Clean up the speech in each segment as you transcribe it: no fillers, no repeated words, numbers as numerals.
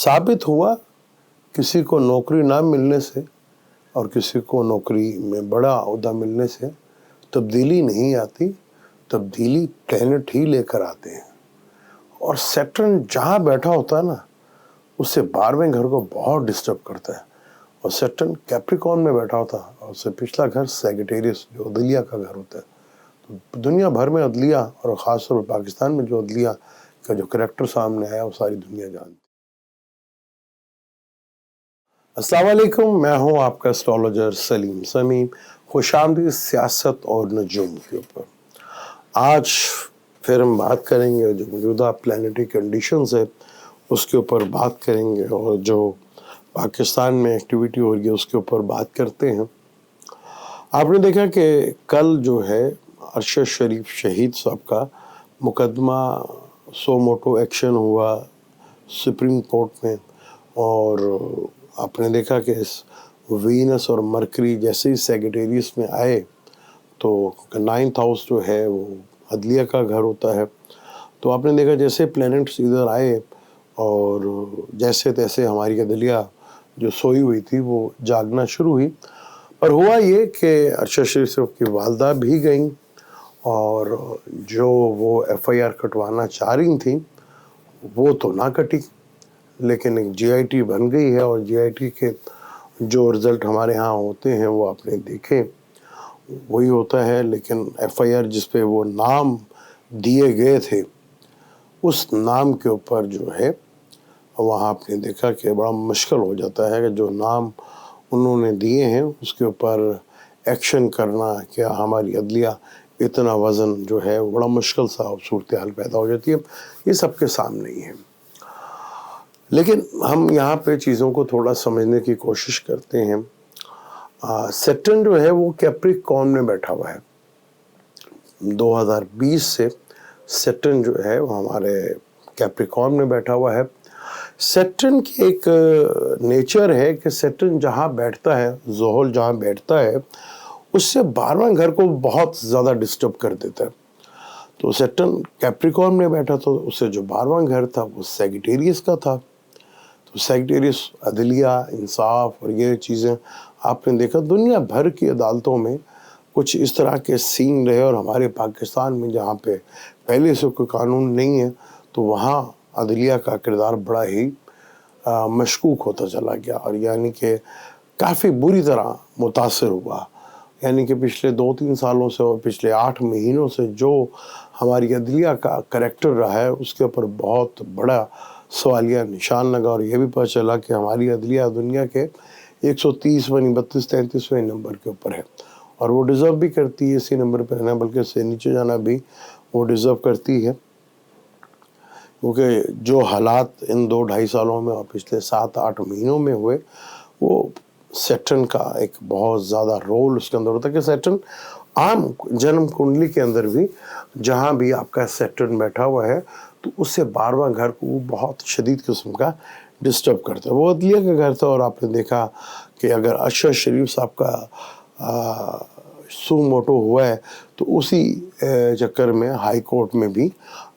साबित हुआ किसी को नौकरी ना मिलने से और किसी को नौकरी में बड़ा ओहदा मिलने से तब्दीली नहीं आती, तब्दीली प्लैनेट ही लेकर आते हैं। और सैटर्न जहाँ बैठा होता है ना, उससे 12वें घर को बहुत डिस्टर्ब करता है। और सैटर्न कैप्रिकॉर्न में बैठा होता है और उससे पिछला घर सैजिटेरियस जो अदलिया का घर होता है। तो दुनिया भर में अदलिया और ख़ास तौर पर पाकिस्तान में जो अदलिया का जो करैक्टर सामने आया वो सारी दुनिया जानती। अस्सलाम वालेकुम, मैं हूं आपका एस्ट्रोलॉजर सलीम समीम। खुशामदीद सियासत और नजूम के ऊपर। आज फिर हम बात करेंगे जो मौजूदा प्लानिटरी कंडीशंस है उसके ऊपर बात करेंगे, और जो पाकिस्तान में एक्टिविटी हो रही है उसके ऊपर बात करते हैं। आपने देखा कि कल जो है अरशद शरीफ शहीद साहब का मुकदमा सो मोटो एक्शन हुआ सुप्रीम कोर्ट में, और आपने देखा कि इस वीनस और मरकरी जैसे ही सैजिटेरियस में आए तो 9th हाउस जो है वो अदलिया का घर होता है। तो आपने देखा जैसे प्लैनेट्स इधर आए और जैसे तैसे हमारी अदलिया जो सोई हुई थी वो जागना शुरू हुई। पर हुआ ये कि अरशद शरीफ साहब की वालदा भी गईं, और जो वो FIR कटवाना चाह रही थी वो तो ना कटी, लेकिन एक GIT बन गई है। और GIT के जो रिज़ल्ट हमारे यहाँ होते हैं वो आपने देखे वही होता है, लेकिन FIR जिस पे वो नाम दिए गए थे उस नाम के ऊपर जो है वहाँ आपने देखा कि बड़ा मुश्किल हो जाता है कि जो नाम उन्होंने दिए हैं उसके ऊपर एक्शन करना, क्या हमारी अदलिया इतना वज़न जो है वो बड़ा मुश्किल सा सूरत हाल पैदा हो जाती है। ये सबके सामने ही है, लेकिन हम यहाँ पे चीज़ों को थोड़ा समझने की कोशिश करते हैं। सैटर्न जो है वो कैप्रिकॉर्न में बैठा हुआ है। 2020 से सैटर्न जो है वो हमारे कैप्रिकॉर्न में बैठा हुआ है। सैटर्न की एक नेचर है कि सैटर्न जहाँ बैठता है, ज़ोहल जहाँ बैठता है, उससे 12वां घर को बहुत ज़्यादा डिस्टर्ब कर देता है। तो सैटर्न कैप्रिकॉर्न में बैठा तो उससे जो 12वां घर था वो सैजिटेरियस का था। तो सैजिटेरियस अदलिया, इंसाफ और ये चीज़ें आपने देखा दुनिया भर की अदालतों में कुछ इस तरह के सीन रहे। और हमारे पाकिस्तान में जहाँ पे पहले से कोई कानून नहीं है तो वहाँ अदलिया का किरदार बड़ा ही मशकूक होता चला गया, और यानी कि काफ़ी बुरी तरह मुतासर हुआ। यानी कि पिछले 2-3 सालों से और पिछले 8 महीनों से जो हमारी अदलिया का करैक्टर रहा है उसके ऊपर बहुत बड़ा सवालिया निशान लगा। और ये भी पता चला कि हमारी अदलिया दुनिया के 130वें 32-33वें नंबर के ऊपर है, और वो डिज़र्व भी करती है इसी नंबर पर रहना, बल्कि इससे नीचे जाना भी वो डिज़र्व करती है। क्योंकि जो हालात इन 2-2.5 सालों में और पिछले 7-8 महीनों में हुए वो सैटर्न का एक बहुत ज़्यादा रोल उसके अंदर होता है। कि सैटर्न आम जन्म कुंडली के अंदर भी जहाँ भी आपका सैटर्न बैठा हुआ है तो उससे 12वां घर को वो बहुत शदीद किस्म का डिस्टर्ब करता है। वो अदलिया का घर था, और आपने देखा कि अगर अरशद शरीफ साहब का सू मोटो हुआ है तो उसी चक्कर में हाई कोर्ट में भी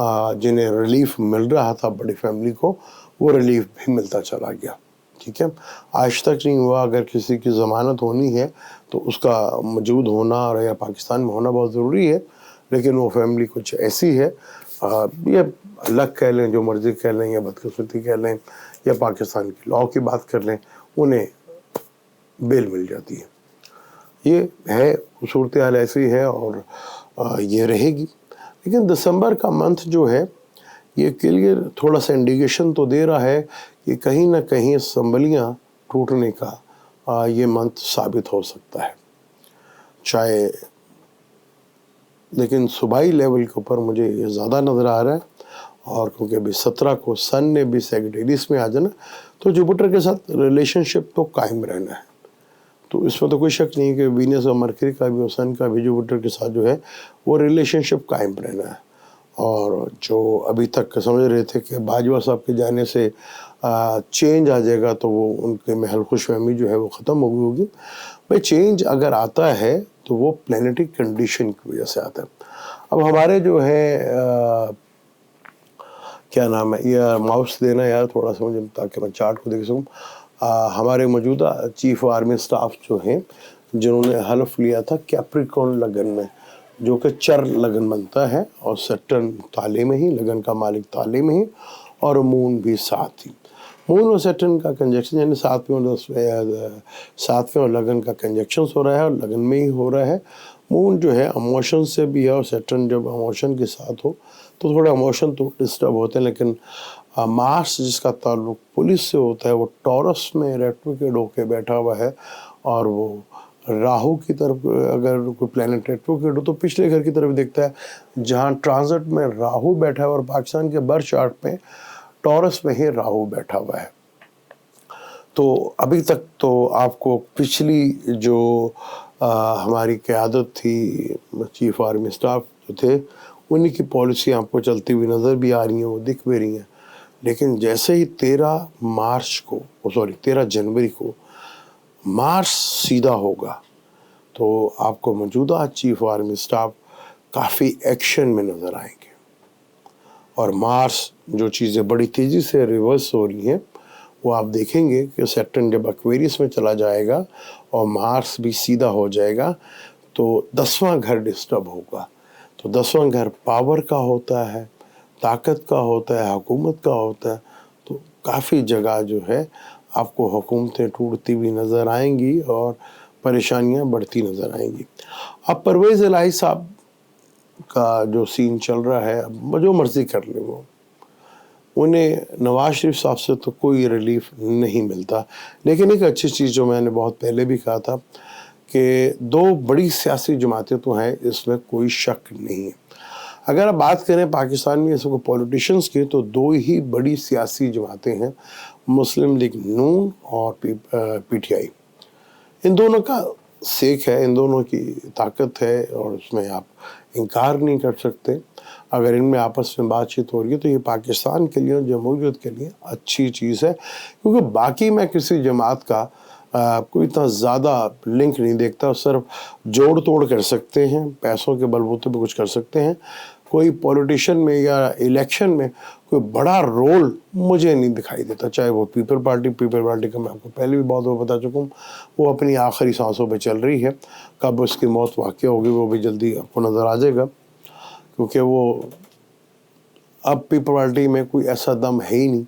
जिन्हें रिलीफ मिल रहा था बड़ी फैमिली को, वो रिलीफ भी मिलता चला गया। ठीक है, आज तक नहीं हुआ। अगर किसी की ज़मानत होनी है तो उसका मौजूद होना और या पाकिस्तान में होना बहुत ज़रूरी है, लेकिन वो फैमिली कुछ ऐसी है, या लक कह लें, जो मर्ज़ी कह लें, या बदकिस्मती कह लें, या पाकिस्तान की लॉ की बात कर लें, उन्हें बेल मिल जाती है। ये है, सूरत हाल ऐसी है और ये रहेगी। लेकिन दिसंबर का मंथ जो है ये क्लियर थोड़ा सा इंडिकेशन तो दे रहा है कि कहीं ना कहीं संबलियाँ टूटने का ये मंथ साबित हो सकता है। चाहे, लेकिन सूबाई लेवल के ऊपर मुझे ये ज़्यादा नज़र आ रहा है। और क्योंकि अभी 17 को सन ने भी सैजिटेरियस में आ जाना, तो जुपिटर के साथ रिलेशनशिप तो कायम रहना है। तो इसमें तो कोई शक नहीं कि वीनस और मरकरी का भी और सन का भी जुपिटर के साथ जो है वो रिलेशनशिप कायम रहना है। और जो अभी तक समझ रहे थे कि बाजवा साहब के जाने से चेंज आ जाएगा तो वो उनके महल खुशफहमी जो है वो ख़त्म हो गई होगी। भाई चेंज अगर आता है तो वो प्लैनेटरी कंडीशन की वजह से आता है। अब हमारे जो है क्या नाम है, ये माउस देना यार थोड़ा सा मुझे, ताकि मैं चार्ट को देख सकूँ। हमारे मौजूदा चीफ आर्मी स्टाफ जो हैं, जिन्होंने हल्फ लिया था कैप्रिकॉर्न लगन में, जो कि चर लगन बनता है, और सैटर्न ताले में ही, लगन का मालिक ताले में ही, और मून भी साथ ही। मून और सैटर्न का कंजक्शन, यानी 7वें और 10वें, 7वें और लगन का कंजक्शन हो रहा है, और लगन में ही हो रहा है। मून जो है इमोशन से भी है, और सैटर्न जब इमोशन के साथ हो तो थोड़ा इमोशन तो डिस्टर्ब होते हैं, लेकिन मार्स जिसका ताल्लुक पुलिस से होता है, वो टॉरस में रेट्रोग्रेड होके बैठा हुआ है, और वो राहु की तरफ, अगर कोई प्लैनेट रेट्रोग्रेड हो तो पिछले घर की तरफ देखता है, जहाँ ट्रांजिट में राहु बैठा है, और पाकिस्तान के बर्थ चार्ट में टॉरस में ही राहु बैठा हुआ है। तो अभी तक तो आपको पिछली जो हमारी क़यादत थी, चीफ आर्मी स्टाफ जो थे, उन्हीं की पॉलिसी आपको चलती हुई नज़र भी आ रही हैं, वो दिख भी रही हैं। लेकिन जैसे ही 13 जनवरी को मार्च सीधा होगा, तो आपको मौजूदा चीफ आर्मी स्टाफ काफ़ी एक्शन में नज़र आएंगे, और मार्स जो चीज़ें बड़ी तेज़ी से रिवर्स हो रही हैं, वो आप देखेंगे कि सैटर्न जब एक्वेरियस में चला जाएगा और मार्स भी सीधा हो जाएगा, तो 10वां घर डिस्टर्ब होगा। तो 10वां घर पावर का होता है, ताकत का होता है, हुकूमत का होता है। तो काफ़ी जगह जो है आपको हुकूमतें टूटती हुई नज़र आएंगी, और परेशानियां बढ़ती नज़र आएंगी। अब परवेज़ इलाही साहब का जो सीन चल रहा है, अब जो मर्ज़ी कर ले वो, उन्हें नवाज शरीफ साहब से तो कोई रिलीफ नहीं मिलता। लेकिन एक अच्छी चीज़ जो मैंने बहुत पहले भी कहा था, कि 2 बड़ी सियासी जमातें तो हैं, इसमें कोई शक नहीं है। अगर आप बात करें पाकिस्तान में इसको पॉलिटिशियंस की, तो 2 ही बड़ी सियासी जमातें हैं, मुस्लिम लीग नून और पीटीआई। इन दोनों का सेक है, इन दोनों की ताकत है, और उसमें आप इनकार नहीं कर सकते। अगर इनमें आपस में बातचीत हो रही है, तो ये पाकिस्तान के लिए, जमहूरियत के लिए अच्छी चीज़ है, क्योंकि बाकी मैं किसी जमात का कोई इतना ज़्यादा लिंक नहीं देखता। सिर्फ जोड़ तोड़ कर सकते हैं, पैसों के बलबूते पे कुछ कर सकते हैं। कोई पॉलिटिशियन में या इलेक्शन में कोई बड़ा रोल मुझे नहीं दिखाई देता, चाहे वो पीपल पार्टी का मैं आपको पहले भी बहुत बार बता चुका हूँ, वो अपनी आखिरी सांसों पे चल रही है। कब उसकी मौत वाक़या होगी वो भी जल्दी आपको नज़र आ जाएगा, क्योंकि वो अब पीपल पार्टी में कोई ऐसा दम है ही नहीं,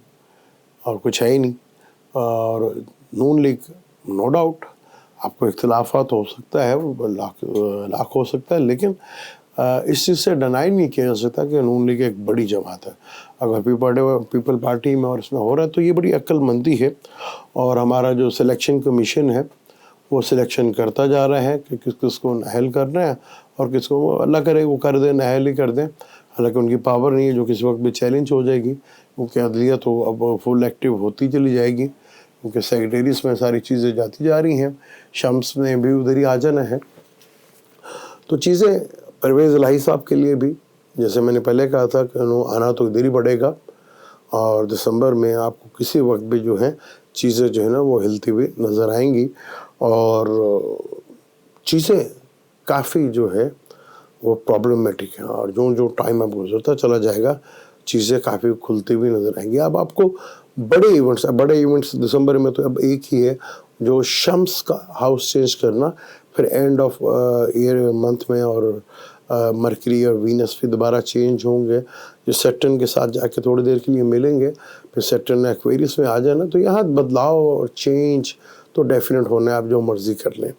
और कुछ है ही नहीं। और नून लीग, नो डाउट आपको इख्तिलाफात हो सकता है, वो लाख हो सकता है, लेकिन इस चीज़ से डिनाई नहीं किया जा सकता कि नून लीग एक बड़ी जमात है। अगर पीपल पार्टी में और इसमें हो रहा है, तो ये बड़ी अक्लमंदी है। और हमारा जो सिलेक्शन कमीशन है, वो सिलेक्शन करता जा रहा है कि किस किस को नाअहल करना है, और किसको अल्लाह करे वो कर दे, नाअहल ही कर दें। हालांकि उनकी पावर नहीं है, जो किसी वक्त भी चैलेंज हो जाएगी, क्योंकि अदलिया तो अब फुल एक्टिव होती चली जाएगी, क्योंकि सेक्रेटरीज में सारी चीज़ें जाती जा रही हैं, शम्स ने भी उधर ही आ जाना है। तो चीज़ें परवेज़ इलाही साहब के लिए भी, जैसे मैंने पहले कहा था कि आना तो इधर ही पड़ेगा, और दिसंबर में आपको किसी वक्त भी जो है चीज़ें जो है ना वो हिलती हुई नज़र आएंगी, और चीज़ें काफ़ी जो है वो प्रॉब्लमेटिक है, और जो जो टाइम अब गुजरता चला जाएगा, चीज़ें काफ़ी खुलती हुई नज़र आएंगी। अब आपको बड़े इवेंट्स दिसंबर में तो अब एक ही है, जो शम्स का हाउस चेंज करना, फिर एंड ऑफ ईयर मंथ में, और मरकरी और वीनस भी दोबारा चेंज होंगे, जो सैटर्न के साथ जाके थोड़ी देर के लिए मिलेंगे, फिर सैटर्न एक्वेरियस में आ जाना। तो यहाँ बदलाव और चेंज तो डेफिनेट होना है, आप जो मर्ज़ी कर लें,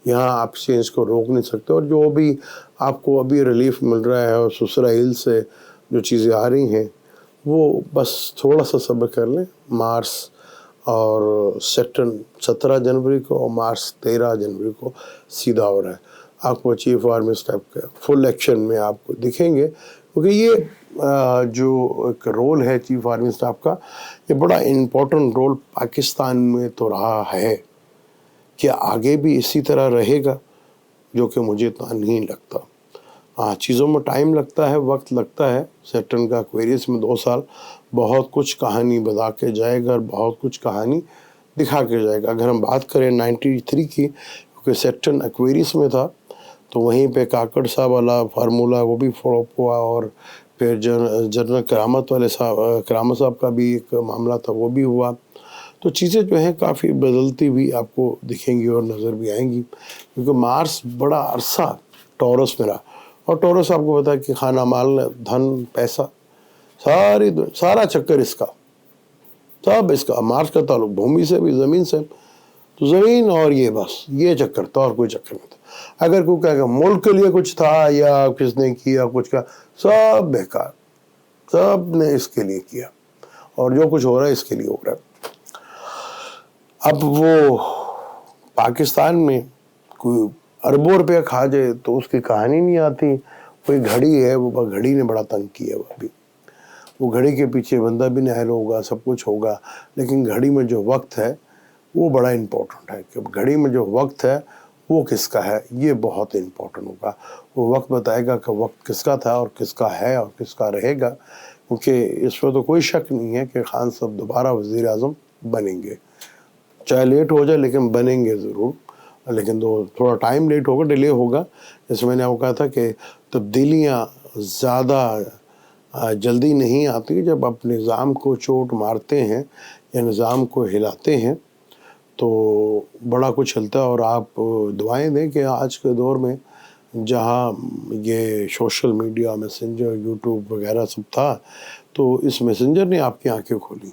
यहाँ आप चेंज को रोक नहीं सकते। और जो भी आपको अभी रिलीफ मिल रहा है, और ससुराइल से जो चीज़ें आ रही हैं, वो बस थोड़ा सा सब्र कर लें। मार्स और सैटर्न 17 जनवरी को, और मार्च 13 जनवरी को सीधा हो रहा है। आपको चीफ आर्मी स्टाफ का फुल एक्शन में आपको दिखेंगे, क्योंकि ये जो एक रोल है चीफ आर्मी स्टाफ का, ये बड़ा इम्पोर्टेंट रोल पाकिस्तान में तो रहा है, कि आगे भी इसी तरह रहेगा, जो कि मुझे इतना नहीं लगता। हाँ, चीज़ों में टाइम लगता है, वक्त लगता है। सैटर्न का एक्वेरियस में 2 साल बहुत कुछ कहानी बता के जाएगा, और बहुत कुछ कहानी दिखा के जाएगा। अगर हम बात करें 93 की, क्योंकि सैटर्न एक्वेरियस में था, तो वहीं पे काकड़ साहब वाला फार्मूला वो भी फ्लॉप हुआ, और پھر جنرل کرامت صاحب کا بھی ایک معاملہ تھا، وہ بھی ہوا. تو چیزیں جو ہیں کافی بدلتی ہوئی آپ کو دکھیں گی اور نظر بھی آئیں گی، کیونکہ مارس بڑا عرصہ ٹورس میں رہا. اور ٹورس آپ کو پتا ہے کہ خانہ مال، دھن، پیسہ، سارا چکر اس کا، سب اس کا. مارس کا تعلق بھومی سے بھی، زمین سے. تو زمین اور یہ بس یہ چکر تھا، اور کوئی چکر نہیں تھا. اگر کوئی کہے کہ ملک کے لیے کچھ تھا یا کس نے کیا کچھ کا، سب بیکار، سب نے اس کے لیے کیا، اور جو کچھ ہو رہا ہے اس کے لیے ہو رہا ہے. اب وہ پاکستان میں کوئی اربوں روپے کھا جائے تو اس کی کہانی نہیں آتی. کوئی گھڑی ہے، وہ گھڑی نے بڑا تنگ کیا. وہ گھڑی کے پیچھے بندہ بھی نہل ہوگا، سب کچھ ہوگا، لیکن گھڑی میں جو وقت ہے وہ بڑا امپورٹنٹ ہے. کہ گھڑی میں جو وقت ہے وہ کس کا ہے، یہ بہت امپورٹنٹ ہوگا. وہ وقت بتائے گا کہ وقت کس کا تھا اور کس کا ہے اور کس کا رہے گا. کیونکہ اس میں تو کوئی شک نہیں ہے کہ خان صاحب دوبارہ وزیر اعظم بنیں گے، چاہے لیٹ ہو جائے لیکن بنیں گے ضرور. لیکن تھوڑا ٹائم لیٹ ہوگا، ڈیلے ہوگا. جیسے میں نے آپ کو کہا تھا کہ تبدیلیاں زیادہ جلدی نہیں آتی. جب آپ نظام کو چوٹ مارتے ہیں یا نظام کو ہلاتے ہیں تو بڑا کچھ ہلتا ہے. اور آپ دعائیں دیں کہ آج کے دور میں جہاں یہ سوشل میڈیا، میسنجر، یوٹیوب وغیرہ سب تھا، تو اس میسنجر نے آپ کی آنکھیں کھولی،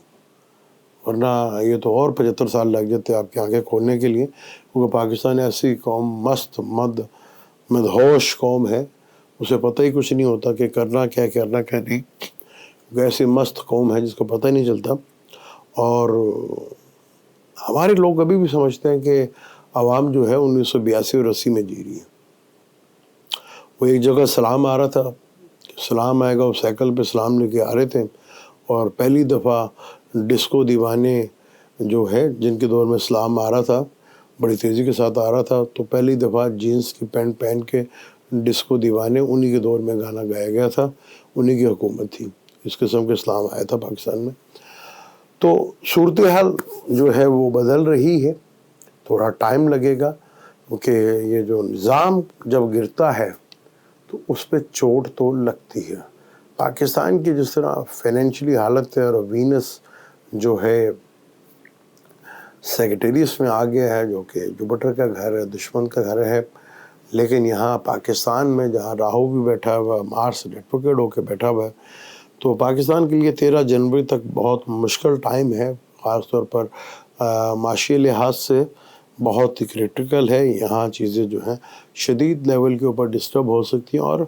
ورنہ یہ تو اور 75 سال لگ جاتے آپ کی آنکھیں کھولنے کے لیے. کیونکہ پاکستان ایسی قوم، مست مدہوش قوم ہے، اسے پتہ ہی کچھ نہیں ہوتا کہ کرنا کیا نہیں. ایسی مست قوم ہے جس کو پتہ نہیں چلتا. اور ہمارے لوگ ابھی بھی سمجھتے ہیں کہ عوام جو ہے 1982 اور 80 میں جی رہی ہے. وہ ایک جگہ سلام آ رہا تھا، سلام آئے گا، وہ سائیکل پہ سلام لے کے آ رہے تھے. اور پہلی دفعہ ڈسکو دیوانے جو ہے، جن کے دور میں سلام آ رہا تھا، بڑی تیزی کے ساتھ آ رہا تھا، تو پہلی دفعہ جینس کی پینٹ پہن کے ڈسکو دیوانے، انہی کے دور میں گانا گایا گیا تھا، انہی کی حکومت تھی. اس قسم کے اسلام آیا تھا پاکستان میں. تو صورتحال جو ہے وہ بدل رہی ہے، تھوڑا ٹائم لگے گا. کیونکہ یہ جو نظام جب گرتا ہے تو اس پہ چوٹ تو لگتی ہے. پاکستان کی جس طرح فائنینشلی حالت ہے، اور وینس جو ہے سیکٹریس میں آ گیا ہے، جو کہ جوپٹر کا گھر ہے، دشمن کا گھر ہے. لیکن یہاں پاکستان میں جہاں راہو بھی بیٹھا ہوا ہے، مارس ریٹروگریڈ ہو کے بیٹھا ہوا ہے، تو پاکستان کے لیے 13 جنوری تک بہت مشکل ٹائم ہے. خاص طور پر معاشی لحاظ سے بہت ہی کریٹیکل ہے. یہاں چیزیں جو ہیں شدید لیول کے اوپر ڈسٹرب ہو سکتی ہیں. اور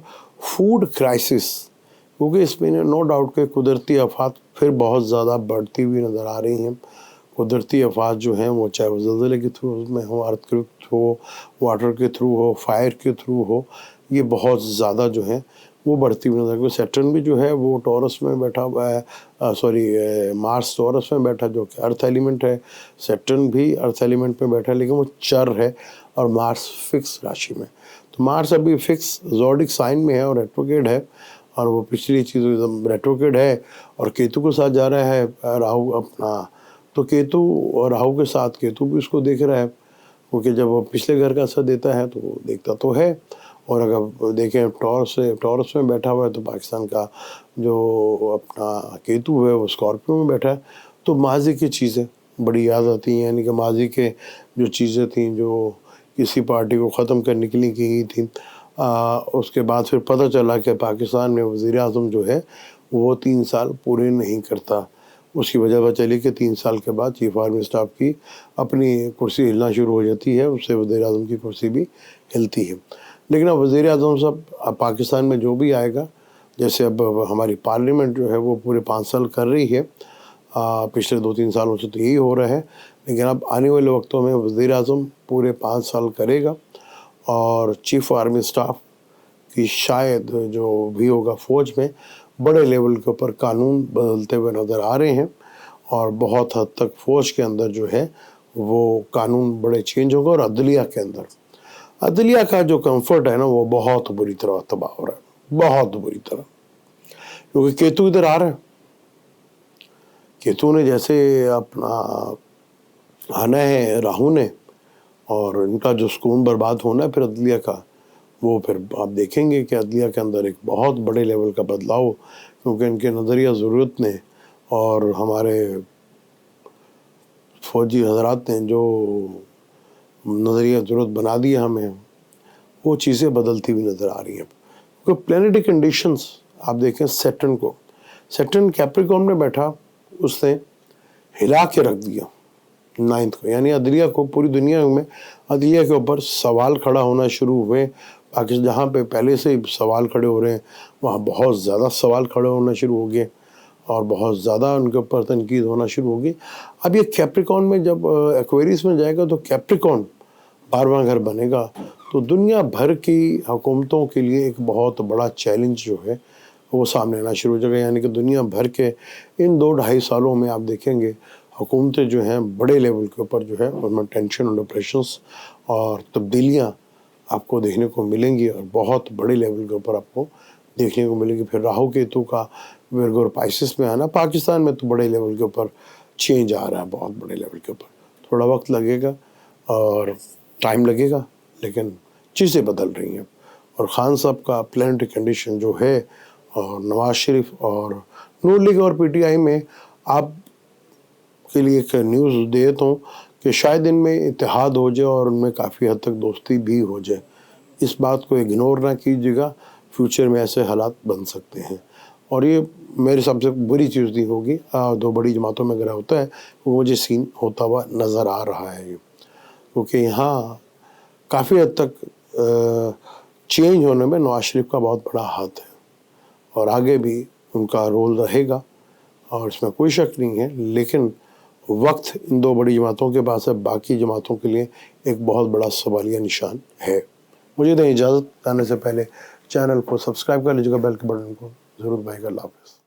فوڈ کرائسس، کیونکہ اس میں نو ڈاؤٹ کہ قدرتی آفات پھر بہت زیادہ بڑھتی ہوئی نظر آ رہی ہیں. قدرتی آفات جو ہیں وہ چاہے وہ زلزلے کے تھرو میں ہو، ارتھ ہو، واٹر کے تھرو ہو، فائر کے تھرو ہو، یہ بہت زیادہ جو ہیں وہ بڑھتی ہوئی نظر. سیٹرن بھی جو ہے وہ ٹورس میں بیٹھا ہوا ہے، مارس ٹورس میں بیٹھا جو کہ ارتھ ایلیمنٹ ہے. سیٹرن بھی ارتھ ایلیمنٹ میں بیٹھا، لیکن وہ چر ہے، اور مارس فکس راشی میں. تو مارس ابھی فکس زوڈک سائن میں ہے اور ریٹروگریڈ ہے، اور وہ پچھلی چیز ریٹروگریڈ ہے. اور کیتو کے ساتھ جا رہا ہے راہو اپنا، تو کیتو اور راہو کے ساتھ کیتو بھی اس کو دیکھ رہا ہے. کیونکہ جب وہ پچھلے گھر کا اثر دیتا ہے تو وہ دیکھتا تو ہے. اور اگر دیکھیں ٹورس میں بیٹھا ہوا ہے، تو پاکستان کا جو اپنا کیتو ہے وہ اسکارپیو میں بیٹھا ہے. تو ماضی کی چیزیں بڑی یاد آتی ہیں، یعنی کہ ماضی کے جو چیزیں تھیں جو کسی پارٹی کو ختم کرنے کے لیے کی گئی تھیں، اس کے بعد پھر پتہ چلا کہ پاکستان میں وزیر اعظم جو ہے وہ 3 سال پورے نہیں کرتا. اس کی وجہ پتہ چلی کہ 3 سال کے بعد چیف آرمی اسٹاف کی اپنی کرسی ہلنا شروع ہو جاتی ہے، اس سے وزیر اعظم کی کرسی بھی ہلتی ہے. لیکن اب وزیر اعظم صاحب پاکستان میں جو بھی آئے گا، جیسے اب ہماری پارلیمنٹ جو ہے وہ پورے 5 سال کر رہی ہے، پچھلے 2-3 سالوں سے تو یہی ہو رہا ہے. لیکن اب آنے والے وقتوں میں وزیر اعظم پورے 5 سال کرے گا، اور چیف آرمی اسٹاف کی شاید جو بھی ہوگا فوج میں بڑے لیول کے اوپر قانون بدلتے ہوئے نظر آ رہے ہیں. اور بہت حد تک فوج کے اندر جو ہے وہ قانون بڑے چینج ہوگا. اور عدلیہ کا جو کمفرٹ ہے نا، وہ بہت بری طرح تباہ ہو رہا ہے، بہت بری طرح. کیونکہ کیتو ادھر آ رہا ہے. کیتو نے جیسے اپنا آنا ہے راہو نے، اور ان کا جو سکون برباد ہونا ہے پھر عدلیہ کا، वो फिर आप देखेंगे कि अदलिया के अंदर एक बहुत बड़े लेवल का बदलाव, क्योंकि इनके नज़रिया ज़रूरत ने और हमारे फौजी हजरात ने जो नज़रिया ज़रूरत बना दिया हमें, वो चीज़ें बदलती हुई नज़र आ रही हैं। क्योंकि प्लैनेटरी कंडीशंस आप देखें, सैटर्न कैप्रिकॉर्न में बैठा, उसने हिला के रख दिया 9th को, यानी अदलिया को, पूरी दुनिया में अदलिया के ऊपर सवाल खड़ा होना शुरू हुए। पाकिस्तान जहाँ पे पहले से सवाल खड़े हो रहे हैं, वहाँ बहुत ज़्यादा सवाल खड़े होना शुरू हो गए और बहुत ज़्यादा उनके ऊपर तनकीद होना शुरू हो गई। अब ये कैप्रिकॉर्न में जब एक्वेरियस में जाएगा तो कैप्रिकॉर्न 12वां घर बनेगा, तो दुनिया भर की हुकूमतों के लिए एक बहुत बड़ा चैलेंज जो है वो सामने आना शुरू हो जाएगा। यानी कि दुनिया भर के इन 2-2.5 सालों में आप देखेंगे हुकूमतें जो हैं बड़े लेवल के ऊपर जो है उनमें टेंशन और डिप्रेशंस और तब्दीलियाँ आपको देखने को मिलेंगी और बहुत बड़े लेवल के ऊपर आपको देखने को मिलेगी। फिर राहु केतु का विर्गो और पाइसिस में आना, पाकिस्तान में तो बड़े लेवल के ऊपर चेंज आ रहा है, बहुत बड़े लेवल के ऊपर। थोड़ा वक्त लगेगा और टाइम लगेगा, लेकिन चीज़ें बदल रही हैं। और ख़ान साहब का प्लैनेटरी कंडीशन जो है, और नवाज शरीफ और नून लीग और पीटीआई में आप के लिए एक न्यूज़ दे देता हूँ कि शायद इनमें इत्तेहाद हो जाए और उनमें काफ़ी हद तक दोस्ती भी हो जाए। इस बात को इग्नोर ना कीजिएगा, फ्यूचर में ऐसे हालात बन सकते हैं और ये मेरे हिसाब से बुरी चीज़ नहीं होगी। 2 बड़ी जमातों में अगर होता है वो मुझे सीन होता हुआ नज़र आ रहा है ये, क्योंकि यहाँ काफ़ी हद तक चेंज होने में नवाज शरीफ का बहुत बड़ा हाथ है और आगे भी उनका रोल रहेगा और इसमें कोई शक नहीं है। लेकिन वक्त इन 2 बड़ी जमातों के पास है, बाकी जमातों के लिए एक बहुत बड़ा सवालिया निशान है। मुझे दें इजाज़त, जाने से पहले चैनल को सब्सक्राइब कर लीजिएगा, बेल के बटन को ज़रूर दबाइएगा। अल्लाह हाफ़िज़।